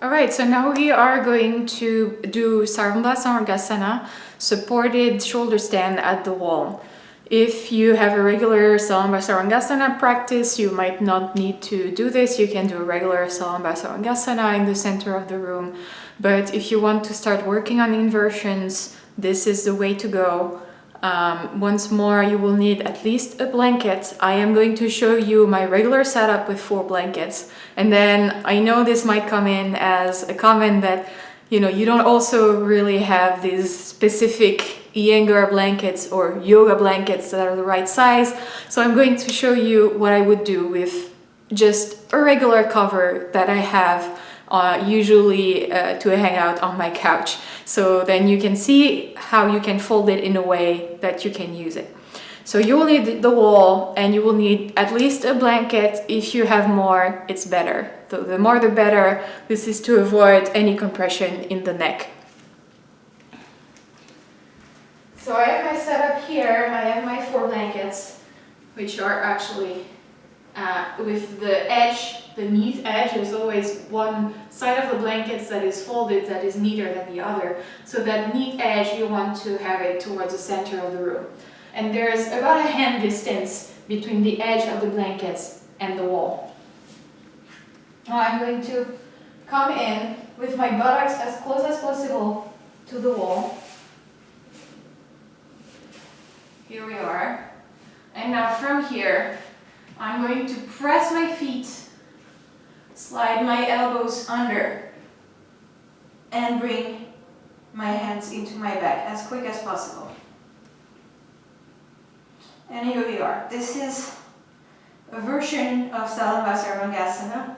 Alright, so now we are going to do Salamba Sarvangasana, supported shoulder stand at the wall. If you have a regular Salamba Sarvangasana practice, you might not need to do this. You can do a regular Salamba Sarvangasana in the center of the room. But if you want to start working on inversions, this is the way to go. Once more, you will need at least a blanket. I am going to show you my regular setup with 4 blankets. And then I know this might come in as a comment that, you don't also really have these specific Iyengar blankets or yoga blankets that are the right size. So I'm going to show you what I would do with just a regular cover that I have usually to hang out on my couch. So then you can see how you can fold it in a way that you can use it. So you will need the wall, and you will need at least a blanket. If you have more, it's better. So the more the better. This is to avoid any compression in the neck. So I have my setup here. I have my 4 blankets, which are actually with the edge, the neat edge. There's always one side of the blankets that is folded that is neater than the other. So that neat edge, you want to have it towards the center of the room. And there's about a hand distance between the edge of the blankets and the wall. Now I'm going to come in with my buttocks as close as possible to the wall. Here we are. And now from here, I'm going to press my feet, slide my elbows under, and bring my hands into my back as quick as possible. And here we are. This is a version of Salamba Sarvangasana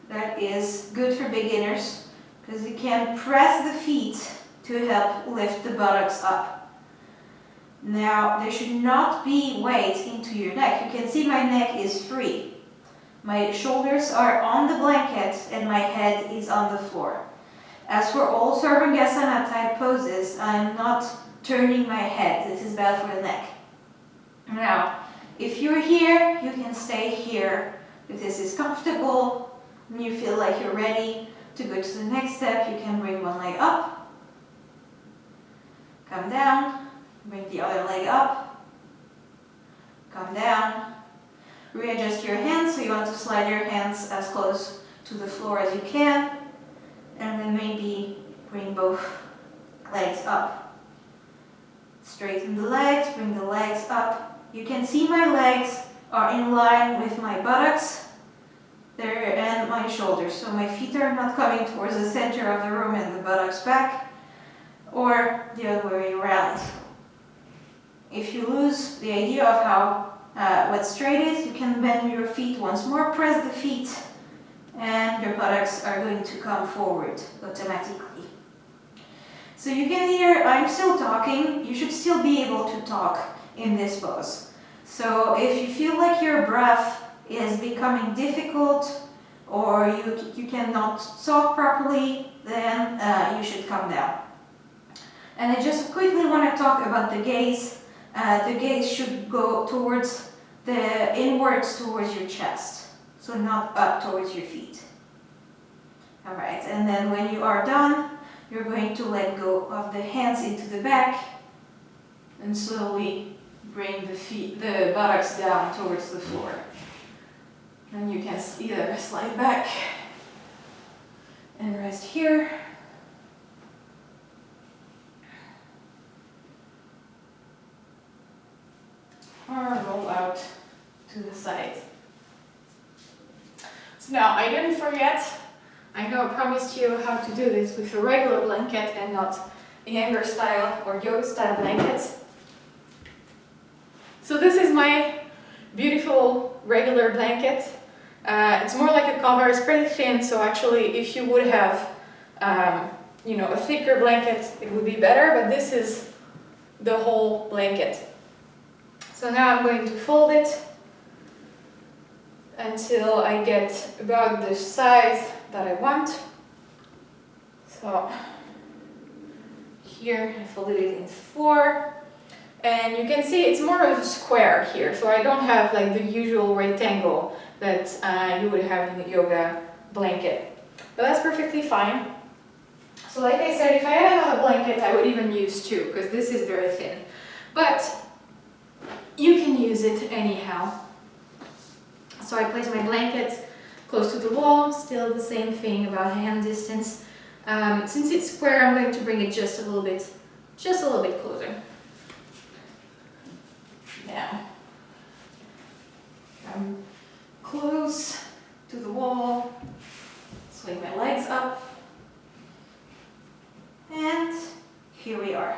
that is good for beginners because you can press the feet to help lift the buttocks up. Now, there should not be weight into your neck. You can see my neck is free. My shoulders are on the blanket and my head is on the floor. As for all Sarvangasana type poses, I'm not turning my head. This is bad for the neck. Now, if you're here, you can stay here. If this is comfortable and you feel like you're ready to go to the next step, you can bring one leg up, come down, bring the other leg up, come down, readjust your hands. So you want to slide your hands as close to the floor as you can, and then maybe bring both legs up. Straighten the legs, bring the legs up. You can see my legs are in line with my buttocks there and my shoulders. So my feet are not coming towards the center of the room and the buttocks back, or the other way around. If you lose the idea of how what straight is, you can bend your feet once more, press the feet, and your buttocks are going to come forward automatically. So you can hear I'm still talking. You should still be able to talk in this pose. So if you feel like your breath is becoming difficult or you cannot talk properly, then you should come down. And I just quickly want to talk about the gaze. The gaze should go towards inwards towards your chest, so not up towards your feet. Alright, and then when you are done, you're going to let go of the hands into the back and slowly bring the buttocks down towards the floor. And you can either slide back and rest here, or roll out to the side. So now, I didn't forget, I know I promised you how to do this with a regular blanket and not Iyengar style or yoga style blankets. So this is my beautiful regular blanket. It's more like a cover, it's pretty thin, so actually if you would have a thicker blanket, it would be better, but this is the whole blanket. So now I'm going to fold it until I get about the size that I want. So here I folded it in 4, and you can see it's more of a square here, so I don't have like the usual rectangle that you would have in a yoga blanket. But that's perfectly fine. So like I said, if I had another blanket, I would even use two, because this is very thin. But you can use it anyhow. So I place my blanket close to the wall, still the same thing about hand distance. Since it's square, I'm going to bring it just a little bit closer. Now, I'm close to the wall, swing my legs up, and here we are.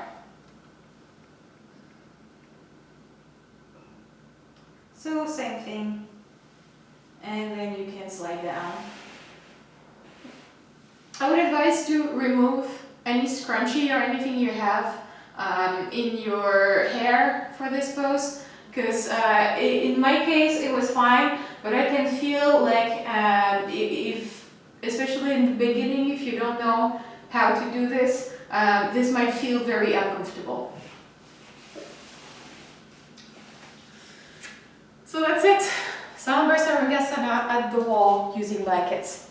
So same thing, and then you can slide down. I would advise to remove any scrunchie or anything you have in your hair for this pose, because in my case it was fine, but I can feel like if, especially in the beginning, if you don't know how to do this, this might feel very uncomfortable. So that's it. Salamba Sarvangasana at the wall using blankets.